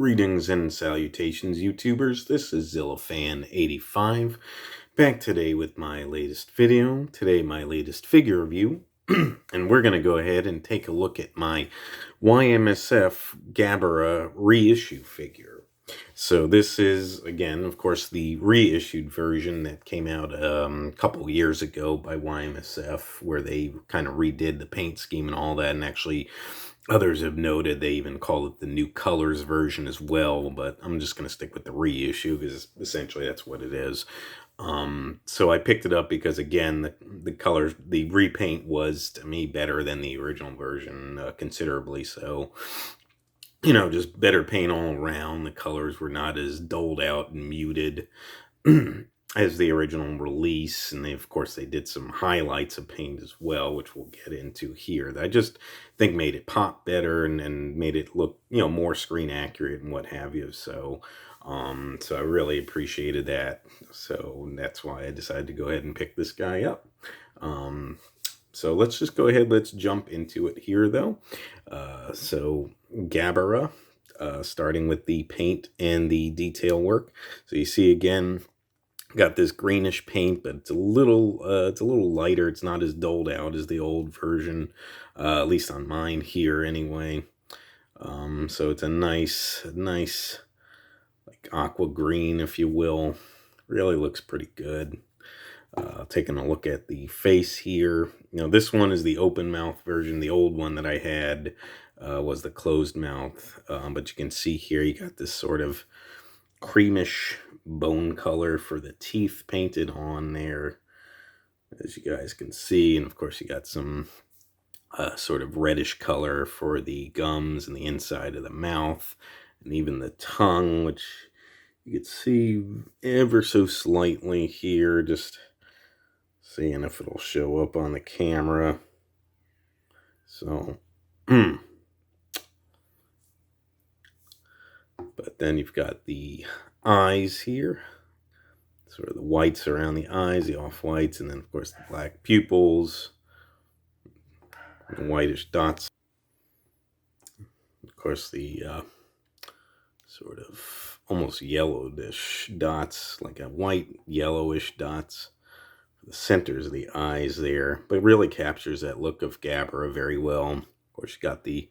Greetings and salutations, YouTubers. This is ZillaFan85, back today with my latest video. Today, my latest figure review. And we're going to go ahead and take a look at my Y-MSF Gabara Reissue figure. So this is, again, of course, the reissued version that came out a couple years ago by Y-MSF, where they kind of redid the paint scheme and all that, and actually others have noted they even call it the new colors version as well, but I'm just going to stick with the reissue because essentially that's what it is. So I picked it up because, again, the colors, the repaint was, to me, better than the original version, considerably so. You know, just better paint all around. The colors were not as doled out and muted as the original release, and of course they did some highlights of paint as well, which we'll get into here, that I just think made it pop better and made it look, you know, more screen accurate and what have you. So so I really appreciated that, so that's why I decided to go ahead and pick this guy up. So let's just go ahead, let's jump into it here though. So Gabara, starting with the paint and the detail work. So you see, again, got this greenish paint, but it's a little lighter. It's not as doled out as the old version, at least on mine here anyway. So it's a nice like aqua green, if you will. Really looks pretty good. Taking a look at the face here. You know, this one is the open mouth version. The old one that I had was the closed mouth. But you can see here you got this sort of creamish bone color for the teeth painted on there, as you guys can see. And of course you got some sort of reddish color for the gums and the inside of the mouth, and even the tongue, which you can see ever so slightly here. Just seeing if it'll show up on the camera. So but then you've got the eyes here, sort of the whites around the eyes, the off-whites, and then of course the black pupils, the whitish dots. Of course the sort of almost yellowish dots, like a white yellowish dots for the centers of the eyes there, but really captures that look of Gabara very well. Of course you got the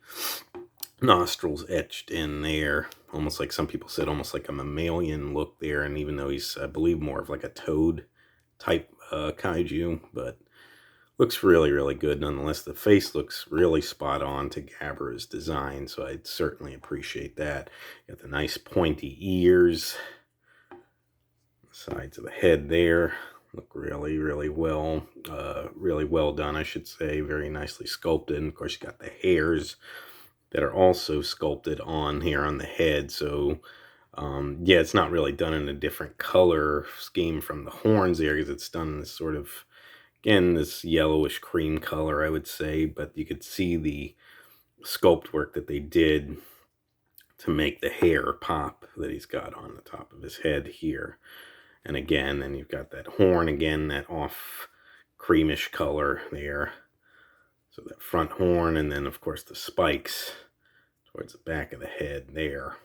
nostrils etched in there, almost like, some people said, almost like a mammalian look there, and even though he's, I believe, more of like a toad type kaiju, but looks really good nonetheless. The face looks really spot on to Gabara's design, so I'd certainly appreciate that. Got the nice pointy ears, sides of the head there look really well, really well done, I should say. Very nicely sculpted. And of course you got the hairs that are also sculpted on here on the head. So yeah, it's not really done in a different color scheme from the horns there, because it's done in this sort of, again, this yellowish cream color, I would say. But you could see the sculpt work that they did to make the hair pop that he's got on the top of his head here. And again, then you've got that horn, again, that off creamish color there. So that front horn, and then of course the spikes towards the back of the head there.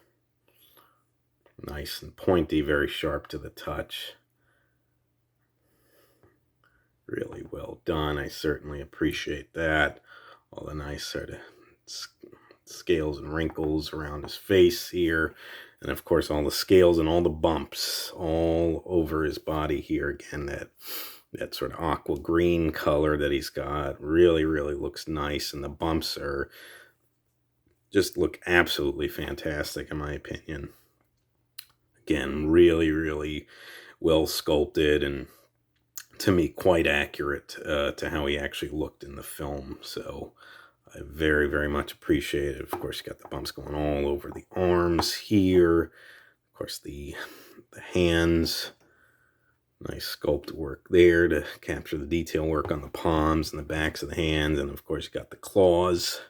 Nice and pointy, very sharp to the touch. Really well done. I certainly appreciate that. All the nice sort of scales and wrinkles around his face here. And of course all the scales and all the bumps all over his body here. Again, that sort of aqua green color that he's got really looks nice, and the bumps are just look absolutely fantastic in my opinion. Again, really well sculpted, and to me quite accurate to how he actually looked in the film. So I very much appreciate it. Of course you got the bumps going all over the arms here, of course the hands. Nice sculpt work there to capture the detail work on the palms and the backs of the hands. And of course you got the claws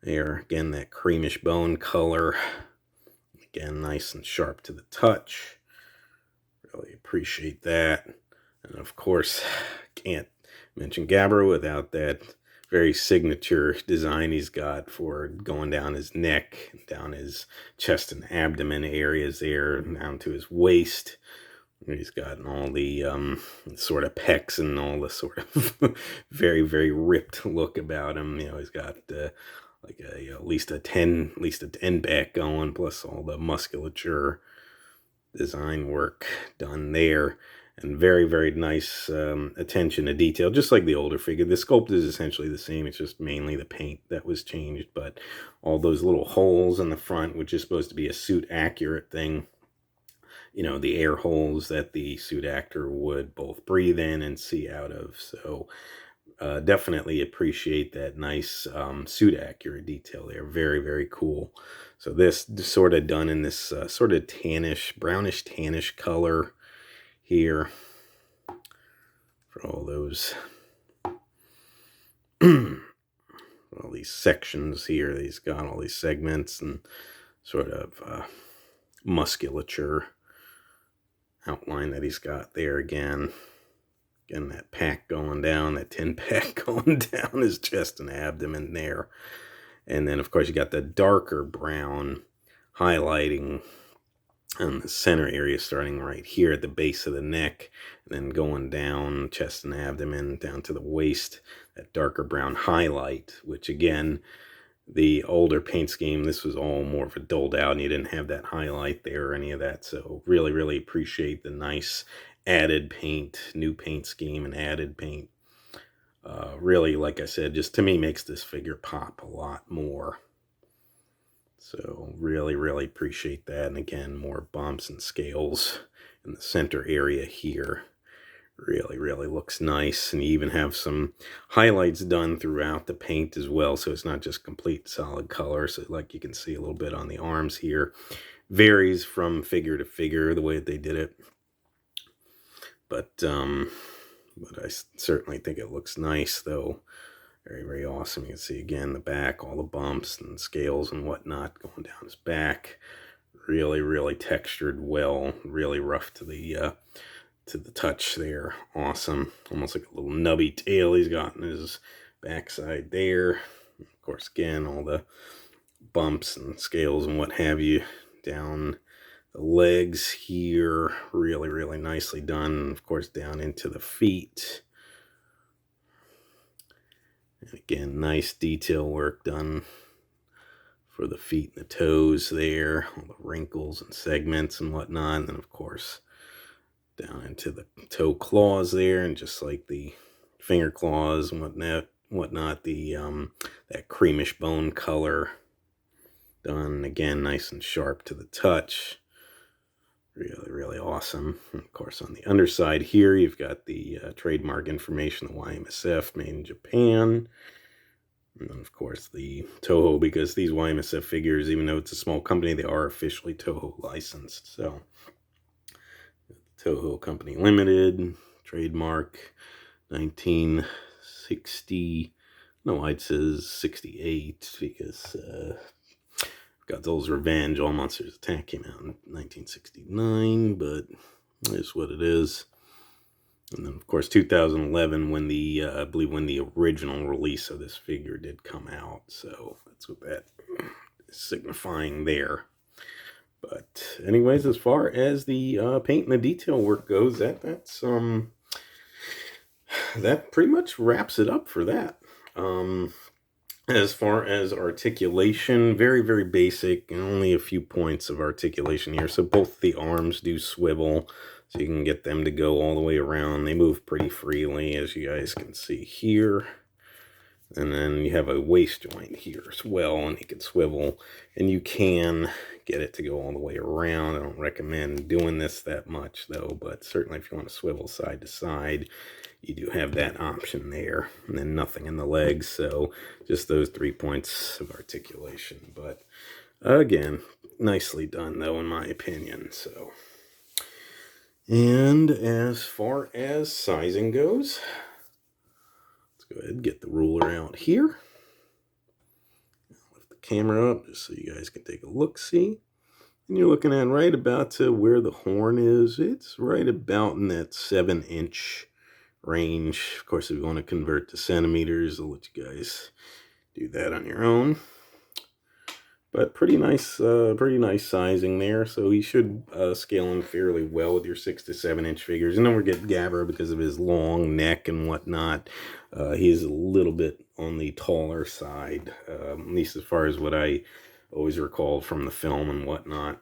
there. Again, that creamish bone color. Again, nice and sharp to the touch. Really appreciate that. And of course, can't mention Gabara without that very signature design he's got for going down his neck, down his chest and abdomen areas there, down to his waist. He's got all the sort of pecs and all the sort of very, very ripped look about him. He's got like at least a 10 back going, plus all the musculature design work done there. And very, very nice attention to detail, just like the older figure. The sculpt is essentially the same. It's just mainly the paint that was changed. But all those little holes in the front, which is supposed to be a suit accurate thing, the air holes that the suit actor would both breathe in and see out of. So definitely appreciate that nice suit accurate detail there. Very, very cool. So this sort of done in this sort of brownish tannish color here for all those all these sections here. He's got all these segments and sort of musculature outline that he's got there again. Again, that pack going down, that 10 pack going down his chest and abdomen there. And then, of course, you got the darker brown highlighting on the center area, starting right here at the base of the neck, and then going down chest and abdomen, down to the waist, that darker brown highlight, which again, the older paint scheme, this was all more of a dulled out, and you didn't have that highlight there or any of that. So really, really appreciate the nice added paint, new paint scheme and added paint. Really, like I said, just to me makes this figure pop a lot more. So really, really appreciate that. And again, more bumps and scales in the center area here. Really, really looks nice. And you even have some highlights done throughout the paint as well. So it's not just complete solid color. So like you can see a little bit on the arms here. Varies from figure to figure the way that they did it. But I certainly think it looks nice, though. Very, very awesome. You can see again the back, all the bumps and scales and whatnot going down his back. Really, really textured well. Really rough to the touch there. Awesome. Almost like a little nubby tail he's got in his backside there. Of course, again, all the bumps and scales and what have you down the legs here. Really, really nicely done. And of course, down into the feet. And again, nice detail work done for the feet and the toes there. All the wrinkles and segments and whatnot. And then, of course, down into the toe claws there. And just like the finger claws and whatnot, the that creamish bone color done. Again, nice and sharp to the touch. Really, really awesome. And of course, on the underside here, you've got the trademark information, the Y-MSF, made in Japan. And then, of course, the Toho, because these Y-MSF figures, even though it's a small company, they are officially Toho licensed. So, Toho Company Limited, trademark, 1960, no, it says 68, because Godzilla's Revenge, All Monsters Attack came out in 1969, but it's what it is. And then, of course, 2011, when I believe when the original release of this figure did come out. So that's what that is signifying there. But anyways, as far as the paint and the detail work goes, that pretty much wraps it up for that. As far as articulation, very, very basic, and only a few points of articulation here. So both the arms do swivel, so you can get them to go all the way around. They move pretty freely, as you guys can see here. And then you have a waist joint here as well, and it can swivel. And you can get it to go all the way around. I don't recommend doing this that much, though, but certainly if you want to swivel side to side, you do have that option there. And then nothing in the legs, so just those 3 points of articulation. But again, nicely done, though, in my opinion. So, and as far as sizing goes, let's go ahead and get the ruler out here. Lift the camera up just so you guys can take a look-see. And you're looking at right about to where the horn is. It's right about in that 7-inch range. Of course, if you want to convert to centimeters, I'll let you guys do that on your own. But pretty nice sizing there. So he should scale in fairly well with your 6 to 7 inch figures. And then we're getting Gabara because of his long neck and whatnot. He's a little bit on the taller side, at least as far as what I always recalled from the film and whatnot.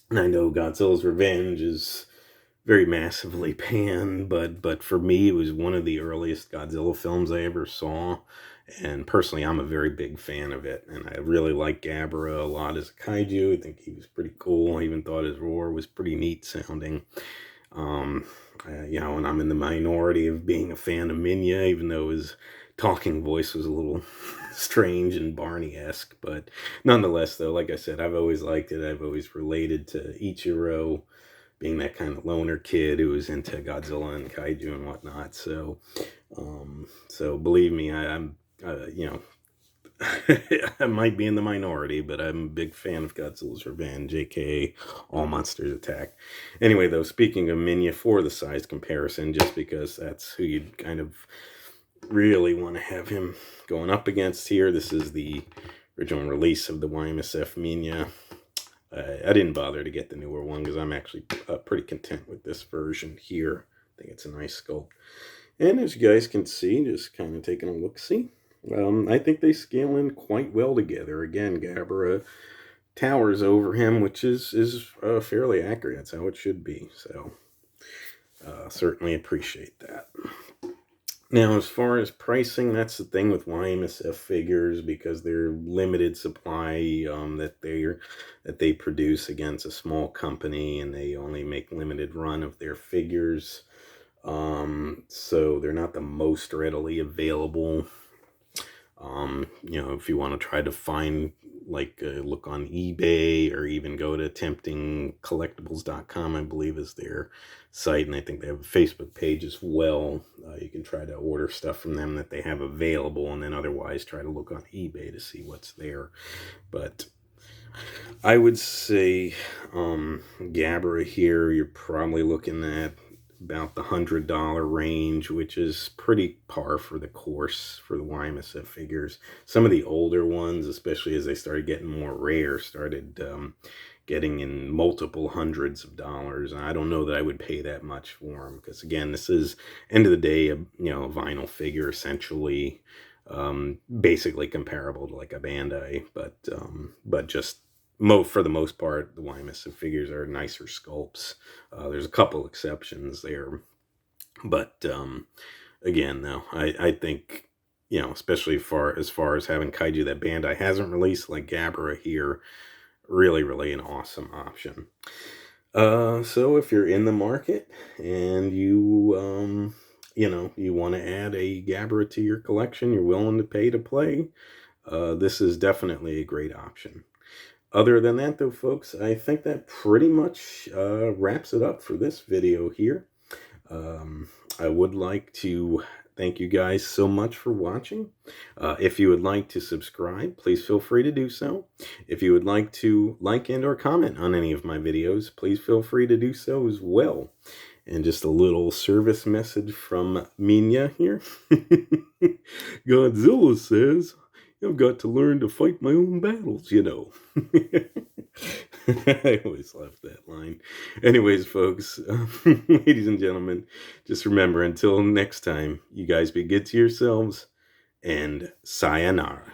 And I know Godzilla's Revenge is very massively panned, but for me, it was one of the earliest Godzilla films I ever saw. And personally, I'm a very big fan of it. And I really like Gabara a lot as a kaiju. I think he was pretty cool. I even thought his roar was pretty neat sounding. And I'm in the minority of being a fan of Minya, even though his talking voice was a little strange and Barney-esque. But nonetheless, though, like I said, I've always liked it. I've always related to Ichiro, being that kind of loner kid who was into Godzilla and kaiju and whatnot. So believe me, I'm I might be in the minority, but I'm a big fan of Godzilla's Revenge, aka All Monsters Attack. Anyway, though, speaking of Minya, for the size comparison, just because that's who you'd kind of really want to have him going up against here. This is the original release of the Y-MSF Minya. I didn't bother to get the newer one because I'm actually pretty content with this version here. I think it's a nice sculpt. And as you guys can see, just kind of taking a look-see, I think they scale in quite well together. Again, Gabara towers over him, which is fairly accurate. That's how it should be. So certainly appreciate that. Now, as far as pricing, that's the thing with Y-MSF figures, because they're limited supply that they produce against a small company, and they only make limited run of their figures. So they're not the most readily available. If you want to try to find, look on eBay, or even go to temptingcollectibles.com, I believe is their site, and I think they have a Facebook page as well. You can try to order stuff from them that they have available, and then otherwise try to look on eBay to see what's there. But I would say Gabara here, you're probably looking at about the $100 range, which is pretty par for the course for the Y-MSF figures. Some of the older ones, especially as they started getting more rare, started getting in multiple hundreds of dollars. And I don't know that I would pay that much for them, because again, this is, end of the day, a vinyl figure, essentially, basically comparable to like a Bandai, but just for the most part, the Y-MSF figures are nicer sculpts. There's a couple exceptions there, but again, though, I think, especially as far as having kaiju that Bandai hasn't released, like Gabara here, really an awesome option. So if you're in the market and you want to add a Gabara to your collection, you're willing to pay to play, this is definitely a great option. Other than that, though, folks, I think that pretty much wraps it up for this video here. I would like to thank you guys so much for watching. If you would like to subscribe, please feel free to do so. If you would like to like and or comment on any of my videos, please feel free to do so as well. And just a little service message from Minya here. Godzilla says, I've got to learn to fight my own battles, I always love that line. Anyways, folks, ladies and gentlemen, just remember, until next time, you guys be good to yourselves, and sayonara.